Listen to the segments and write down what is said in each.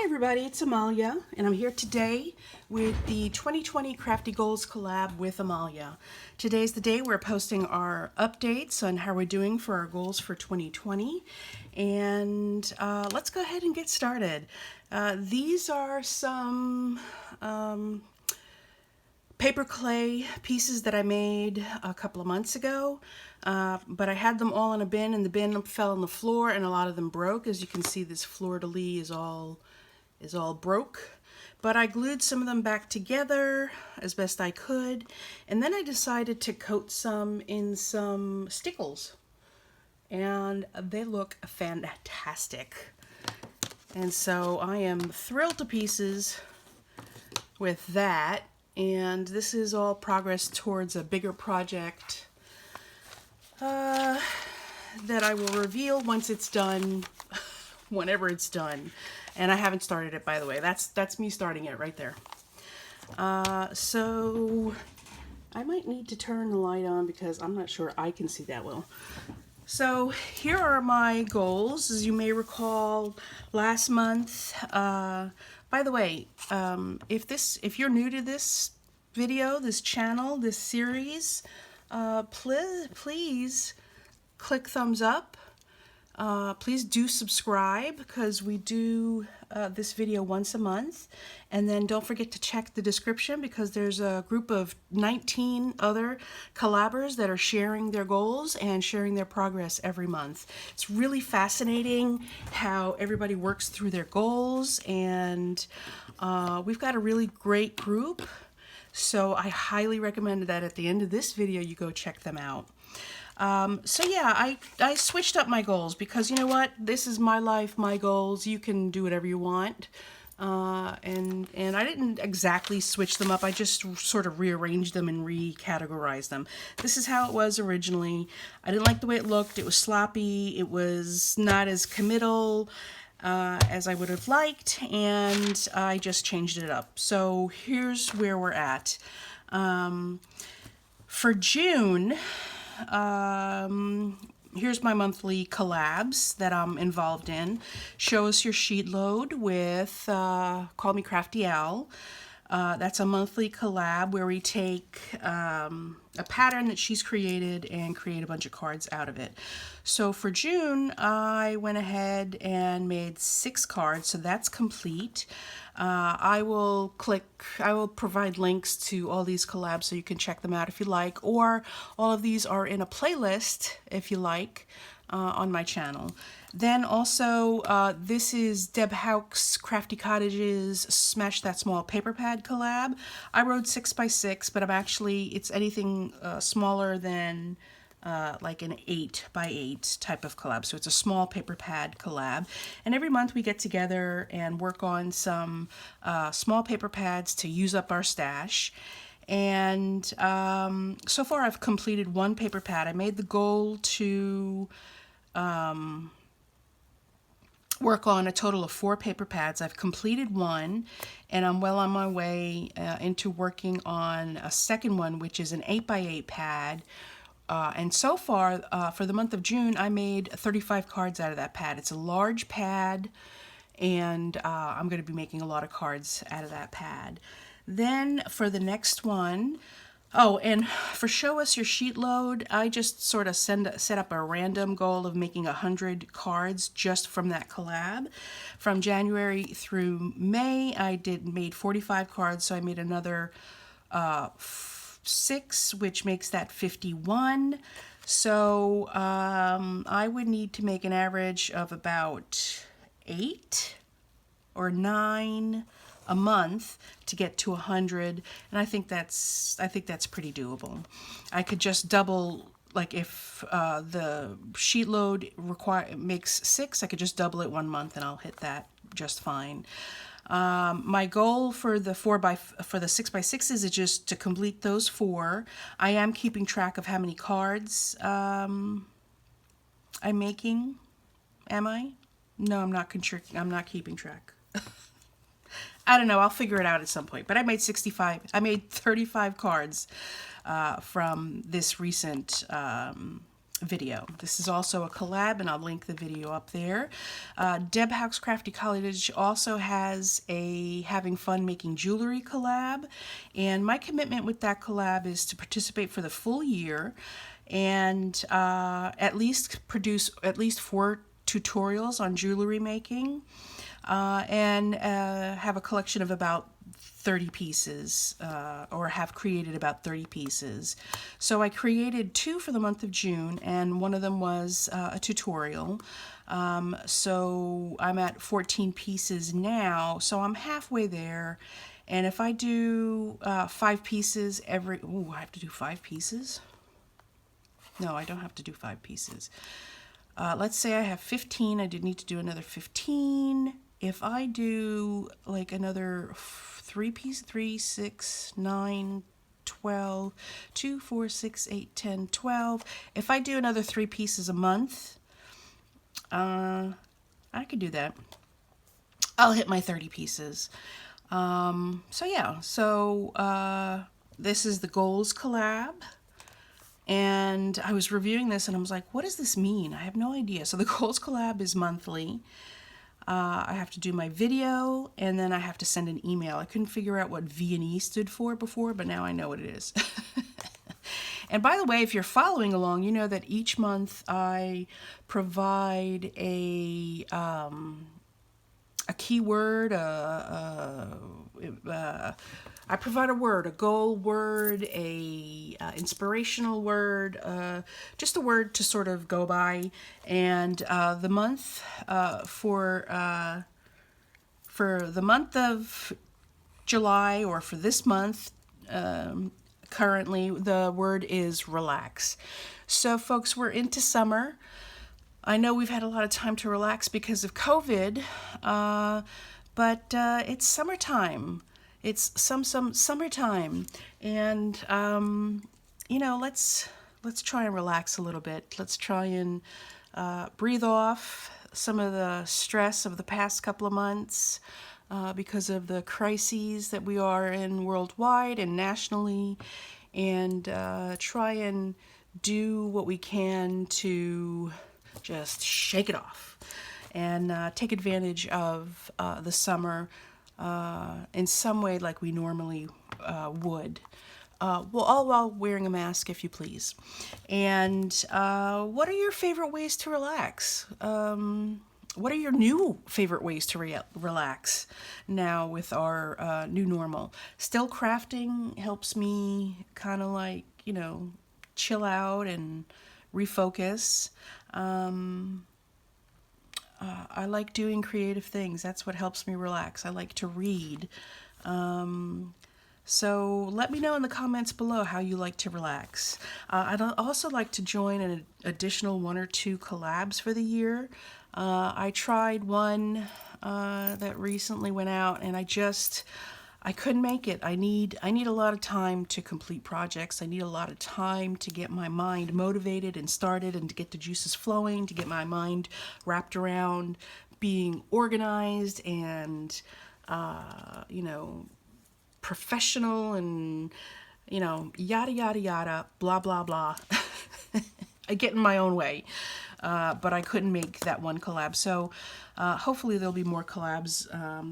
everybody, it's Amalia, and I'm here today with the 2020 Crafty Goals collab with Amalia. Today's the day we're posting our updates on how we're doing for our goals for 2020, and let's go ahead and get started. These are some paper clay pieces that I made a couple of months ago, but I had them all in a bin, and the bin fell on the floor and a lot of them broke. As you can see, this fleur-de-lis is all broke, but I glued some of them back together as best I could, and then I decided to coat some in some stickles, and they look fantastic. And so I am thrilled to pieces with that. And this is all progress towards a bigger project that I will reveal once it's done, whenever it's done. And I haven't started it, by the way. That's me starting it right there. So I might need to turn the light on because I'm not sure I can see that well. So here are my goals. As you may recall, last month, by the way, if you're new to this video, this channel, this series, please click thumbs up. Please do subscribe, because we do this video once a month. And then don't forget to check the description, because there's a group of 19 other collabers that are sharing their goals and sharing their progress every month. It's really fascinating how everybody works through their goals, and we've got a really great group. So I highly recommend that at the end of this video you go check them out. So yeah, I switched up my goals, because you know what? This is my life, my goals. You can do whatever you want. And I didn't exactly switch them up. I just sort of rearranged them and recategorized them. This is how it was originally. I didn't like the way it looked. It was sloppy. It was not as committal as I would have liked, and I just changed it up. So here's where we're at. For June, here's my monthly collabs that I'm involved in. Show Us Your Sheet Load with Call Me Crafty Al. That's a monthly collab where we take a pattern that she's created and create a bunch of cards out of it. So for June, I went ahead and made 6 cards, so that's complete. I will provide links to all these collabs so you can check them out if you like, or all of these are in a playlist if you like on my channel. Then also, this is Deb Houck's Crafty Cottages Smash That Small Paper Pad collab. I wrote 6x6, but it's anything smaller than like an 8x8 type of collab. So it's a small paper pad collab. And every month we get together and work on some small paper pads to use up our stash. And so far I've completed 1 paper pad. I made the goal to work on a total of 4 paper pads. I've completed 1, and I'm well on my way into working on a second one, which is an 8x8 pad. And so far, for the month of June, I made 35 cards out of that pad. It's a large pad, and I'm going to be making a lot of cards out of that pad. Then for the next one, oh, and for Show Us Your Sheet Load, I just sort of set up a random goal of making 100 cards just from that collab. From January through May, I made 45 cards, so I made another 6, which makes that 51. So I would need to make an average of about 8 or 9 a month to get to 100, and I think that's pretty doable. I could just double, like if the sheet load makes 6, I could just double it 1 month and I'll hit that just fine. My goal for the 6x6s is just to complete those 4. I am keeping track of how many cards I'm making. Am I? No, I'm not keeping track. I don't know. I'll figure it out at some point. But I made 35 cards from this recent video. This is also a collab, and I'll link the video up there. Deb House Crafty College also has a Having Fun Making Jewelry collab, and my commitment with that collab is to participate for the full year and at least produce at least 4 tutorials on jewelry making and have a collection of about 30 pieces, or have created about 30 pieces. So I created 2 for the month of June, and one of them was a tutorial. So I'm at 14 pieces now, so I'm halfway there. And if I do 5 pieces every, ooh, I have to do 5 pieces? No, I don't have to do 5 pieces. Let's say I have 15, I did need to do another 15. If I do like another 3 pieces, 3, 6, 9, 12, 2, 4, 6, 8, 10, 12. If I do another 3 pieces a month, I could do that. I'll hit my 30 pieces. So yeah, so this is the Goals collab. And I was reviewing this and I was like, what does this mean? I have no idea. So the Goals collab is monthly. I have to do my video, and then I have to send an email. I couldn't figure out what V and E stood for before, but now I know what it is. And by the way, if you're following along, you know that each month I provide a keyword, I provide a word, a goal word, a inspirational word, just a word to sort of go by. And the month for the month of July, or for this month, currently the word is relax. So folks, we're into summer. I know we've had a lot of time to relax because of COVID, but it's summertime. It's some summertime, and you know, let's try and relax a little bit. Let's try and breathe off some of the stress of the past couple of months because of the crises that we are in worldwide and nationally, and try and do what we can to just shake it off and take advantage of the summer in some way like we normally would. Well, all while wearing a mask, if you please. And what are your favorite ways to relax? What are your new favorite ways to relax now with our new normal? Still crafting helps me kind of like, you know, chill out and refocus. I like doing creative things. That's what helps me relax. I like to read. So let me know in the comments below how you like to relax. I'd also like to join an additional 1 or 2 collabs for the year. I tried one that recently went out, and I couldn't make it. I need a lot of time to complete projects. I need a lot of time to get my mind motivated and started, and to get the juices flowing, to get my mind wrapped around being organized and, you know, professional and, you know, yada, yada, yada, blah, blah, blah. I get in my own way. But I couldn't make that one collab. So hopefully there'll be more collabs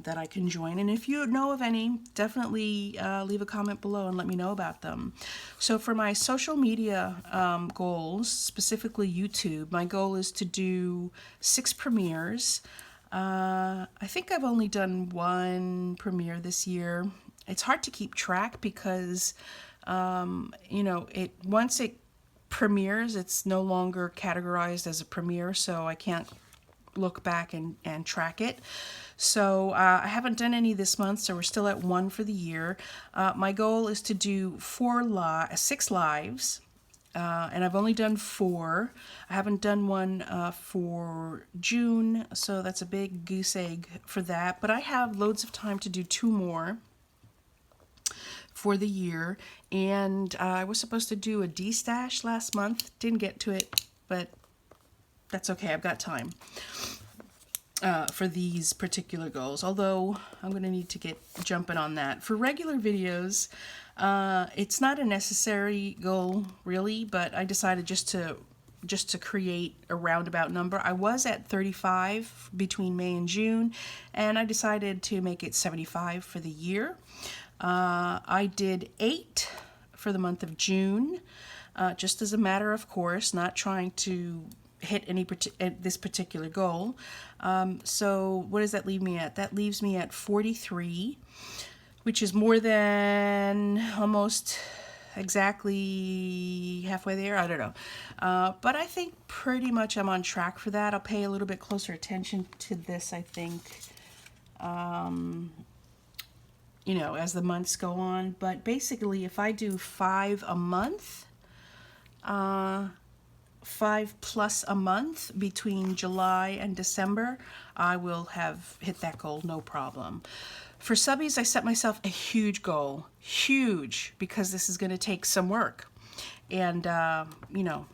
that I can join. And if you know of any, definitely leave a comment below and let me know about them. So for my social media goals, specifically YouTube, my goal is to do 6 premieres. I think I've only done 1 premiere this year. It's hard to keep track because, you know, once it premieres, it's no longer categorized as a premiere, so I can't look back and track it. So I haven't done any this month, so we're still at 1 for the year. My goal is to do 6 lives, and I've only done 4. I haven't done one for June, so that's a big goose egg for that, but I have loads of time to do 2 more for the year. And I was supposed to do a D-stash last month. Didn't get to it, but that's okay. I've got time for these particular goals, although I'm going to need to get jumping on that. For regular videos, it's not a necessary goal, really, but I decided just to just to create a roundabout number. I was at 35 between May and June, and I decided to make it 75 for the year. I did 8 for the month of June, just as a matter of course, not trying to hit this particular goal. So what does that leave me at? That leaves me at 43, which is more than almost exactly halfway there. I don't know. But I think pretty much I'm on track for that. I'll pay a little bit closer attention to this, I think, you know, as the months go on. But basically, if I do 5 a month, 5 plus a month between July and December, I will have hit that goal, no problem. For subbies, I set myself a huge goal, huge, because this is going to take some work. And, you know,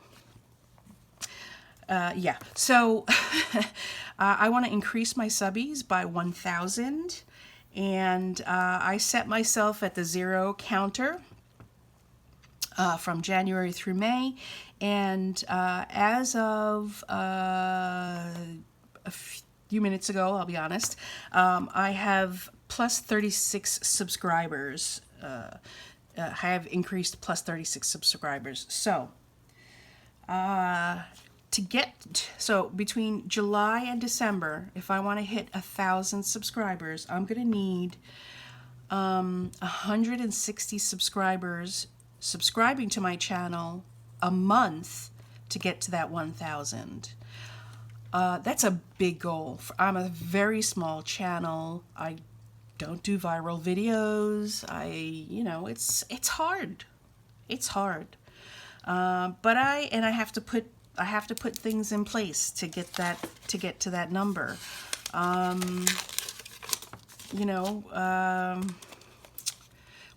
yeah. So I want to increase my subbies by 1,000. And I set myself at the 0 counter from January through May. And as of a few minutes ago, I'll be honest, I have plus 36 subscribers. I have increased plus 36 subscribers. So, so between July and December, if I want to hit 1,000 subscribers, I'm going to need 160 subscribers subscribing to my channel a month to get to that 1,000. That's a big goal. I'm a very small channel. I don't do viral videos. You know, it's hard. It's hard. But I have to put things in place to get to that number. You know,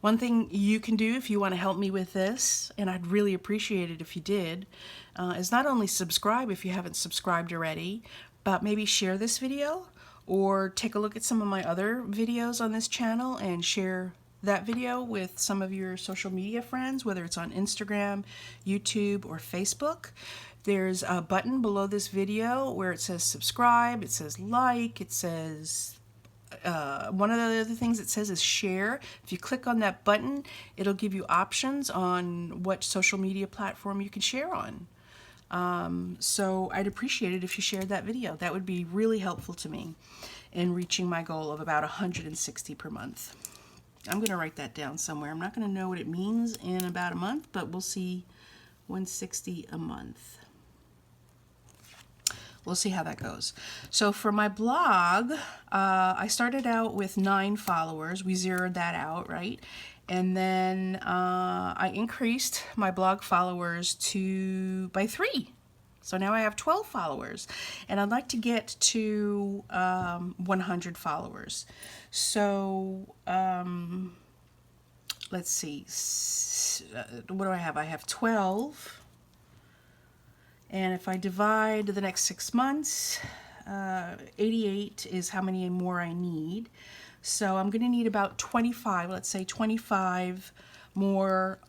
one thing you can do if you want to help me with this, and I'd really appreciate it if you did, is not only subscribe if you haven't subscribed already, but maybe share this video or take a look at some of my other videos on this channel and share that video with some of your social media friends, whether it's on Instagram, YouTube, or Facebook. There's a button below this video where it says subscribe, it says like, it says one of the other things it says is share. If you click on that button, it'll give you options on what social media platform you can share on. So I'd appreciate it if you shared that video. That would be really helpful to me in reaching my goal of about 160 per month. I'm going to write that down somewhere. I'm not going to know what it means in about a month, but we'll see. 160 a month. We'll see how that goes. So for my blog, I started out with 9 followers. We zeroed that out, right? And then I increased my blog followers by 3. So now I have 12 followers. And I'd like to get to 100 followers. So let's see. What do I have? I have 12. And if I divide the next 6 months, 88 is how many more I need. So I'm going to need about 25, let's say 25 more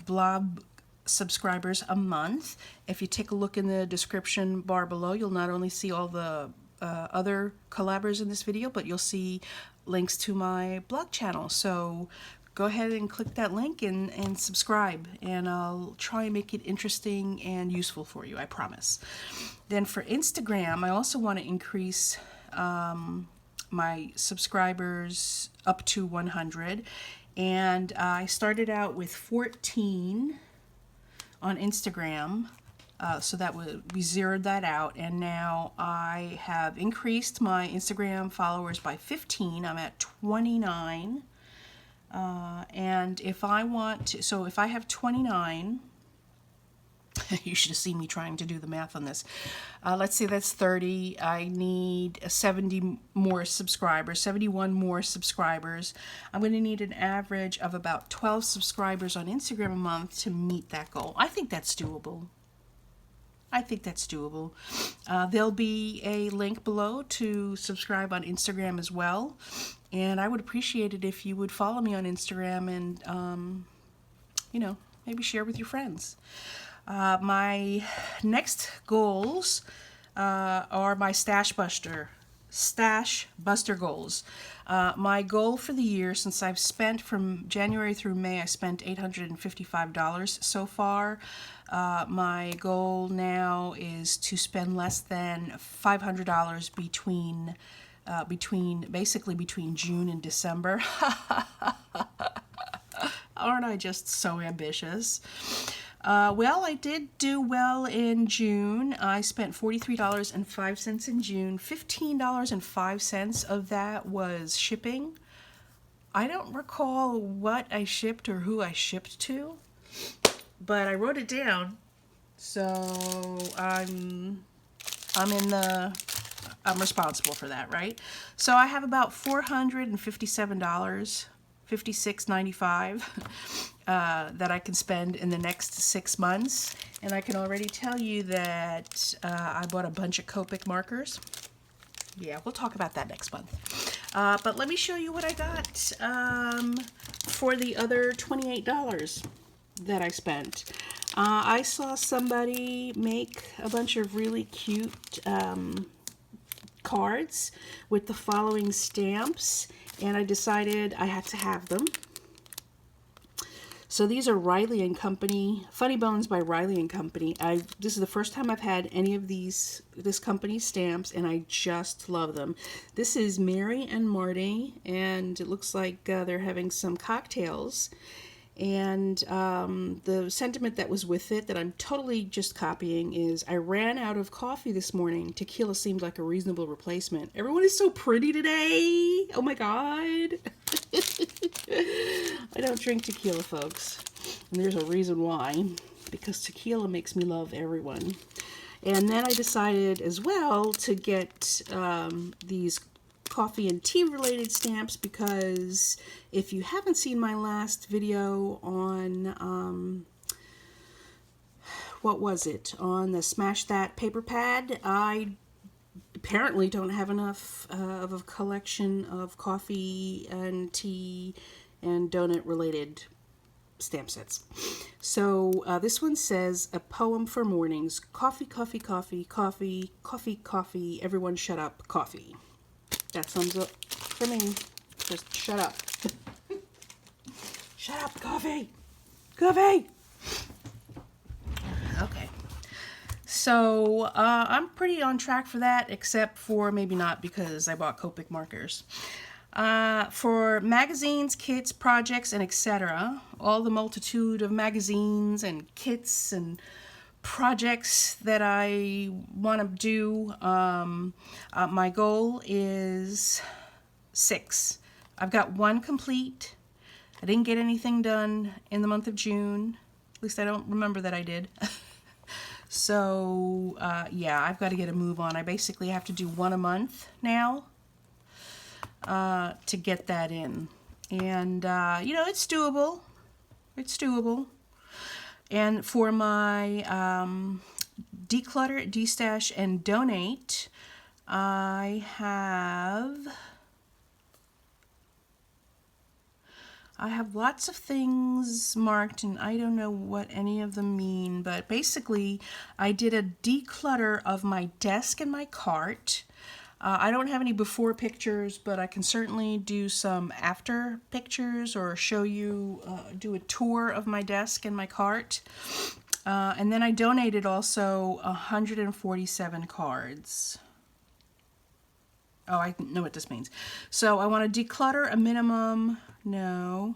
blog subscribers a month. If you take a look in the description bar below, you'll not only see all the other collabers in this video, but you'll see links to my blog channel. So go ahead and click that link and subscribe, and I'll try and make it interesting and useful for you, I promise. Then for Instagram, I also want to increase my subscribers up to 100, and I started out with 14 on Instagram, so that we zeroed that out, and now I have increased my Instagram followers by 15. I'm at 29. And if I want to, so if I have 29, you should have seen me trying to do the math on this. Let's say that's 30. I need 70 more subscribers, 71 more subscribers. I'm going to need an average of about 12 subscribers on Instagram a month to meet that goal. I think that's doable. I think that's doable. There'll be a link below to subscribe on Instagram as well. And I would appreciate it if you would follow me on Instagram and, you know, maybe share with your friends. My next goals are my stash buster goals. My goal for the year, since I've spent from January through May, I spent $855 so far. My goal now is to spend less than $500 basically between June and December. Aren't I just so ambitious? Well, I did do well in June. I spent $43.05 in June. $15.05 of that was shipping. I don't recall what I shipped or who I shipped to, but I wrote it down. So I'm responsible for that, right? So I have about $457, $56.95 that I can spend in the next 6 months. And I can already tell you that I bought a bunch of Copic markers. Yeah, we'll talk about that next month. But let me show you what I got for the other $28 that I spent. I saw somebody make a bunch of really cute cards with the following stamps, and I decided I had to have them. So these are Riley and Company, Funny Bones by Riley and Company. This is the first time I've had any of this company's stamps, and I just love them. This is Mary and Marty, and it looks like they're having some cocktails. And the sentiment that was with it that I'm totally just copying is, I ran out of coffee this morning. Tequila seemed like a reasonable replacement. Everyone is so pretty today. Oh my God. I don't drink tequila, folks. And there's a reason why. Because tequila makes me love everyone. And then I decided as well to get these coffee and tea related stamps, because if you haven't seen my last video on what was it, on the Smash That paper pad, I apparently don't have enough of a collection of coffee and tea and donut related stamp sets. So this one says, a poem for mornings. Coffee, coffee, coffee, coffee, coffee, coffee, everyone shut up, coffee. That sums up for me. Just shut up. Shut up, coffee. Coffee. Okay. So I'm pretty on track for that, except for maybe not, because I bought Copic markers. For magazines, kits, projects, and etc., all the multitude of magazines and kits and projects that I want to do, my goal is 6. I've got 1 complete. I didn't get anything done in the month of June. At least I don't remember that I did. So, yeah, I've got to get a move on. I basically have to do 1 a month now to get that in. And, you know, it's doable. It's doable. And for my declutter, destash, and donate, I have lots of things marked, and I don't know what any of them mean, but basically I did a declutter of my desk and my cart. I don't have any before pictures, but I can certainly do some after pictures or show you, do a tour of my desk and my cart. And then I donated also 147 cards. Oh, I know what this means. So I want to declutter a minimum, a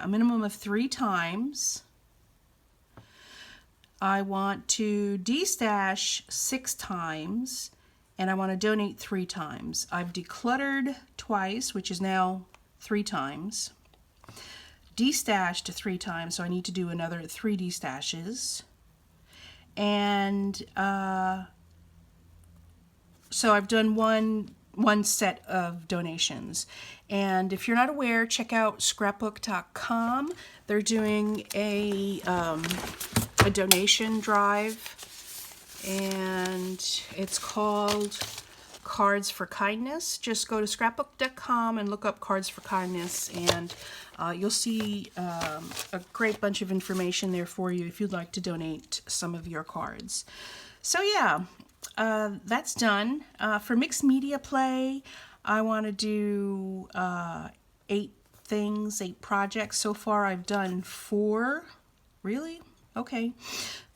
minimum of 3 times. I want to destash 6 times. And I want to donate 3 times. I've decluttered twice, which is now 3 times. Destashed 3 times, so I need to do another 3 destashes. And so I've done one set of donations. And if you're not aware, check out scrapbook.com. They're doing a donation drive, and it's called Cards for Kindness. Just go to scrapbook.com and look up Cards for Kindness, and you'll see a great bunch of information there for you if you'd like to donate some of your cards. So yeah, that's done. For mixed media play, I want to do 8 projects. So far I've done 4. Really? Okay.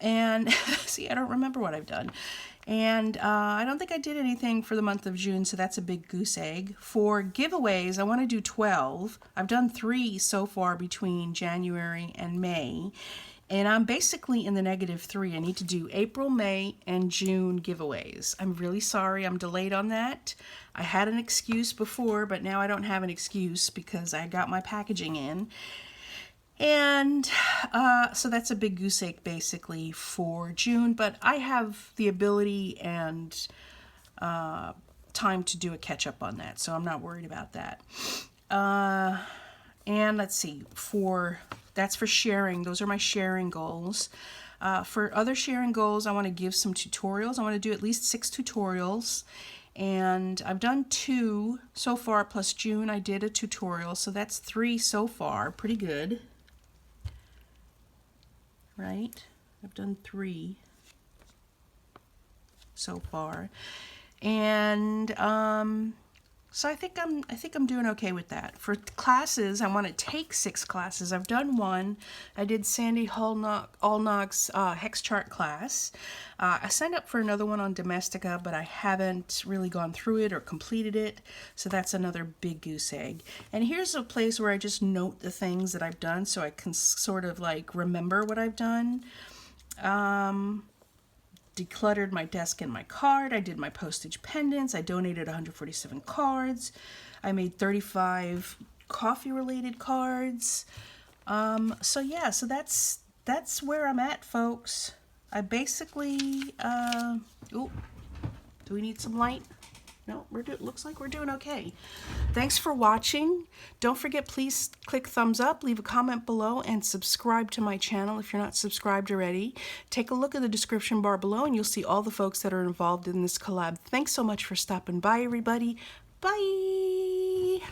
And see, I don't remember what I've done. And I don't think I did anything for the month of June, so that's a big goose egg. For giveaways, I want to do 12. I've done 3 so far between January and May. And I'm basically in the -3. I need to do April, May, and June giveaways. I'm really sorry I'm delayed on that. I had an excuse before, but now I don't have an excuse because I got my packaging in. And so that's a big goose egg basically for June, but I have the ability and time to do a catch up on that, so I'm not worried about that. And let's see, that's for sharing. Those are my sharing goals. For other sharing goals, I want to give some tutorials. I want to do at least 6 tutorials. And I've done 2 so far, plus June I did a tutorial, so that's 3 so far. Pretty good. Right? I've done 3 so far. And so I think I'm doing okay with that. For classes, I want to take 6 classes. I've done 1. I did Sandy Allnock's hex chart class. I signed up for another one on Domestica, but I haven't really gone through it or completed it. So that's another big goose egg. And here's a place where I just note the things that I've done so I can sort of like remember what I've done. Decluttered my desk and my card. I did my postage pendants. I donated 147 cards. I made 35 coffee related cards. So yeah, so that's where I'm at, folks. I basically do we need some light? No, looks like we're doing okay. Thanks for watching. Don't forget, please click thumbs up, leave a comment below, and subscribe to my channel if you're not subscribed already. Take a look at the description bar below and you'll see all the folks that are involved in this collab. Thanks so much for stopping by, everybody. Bye!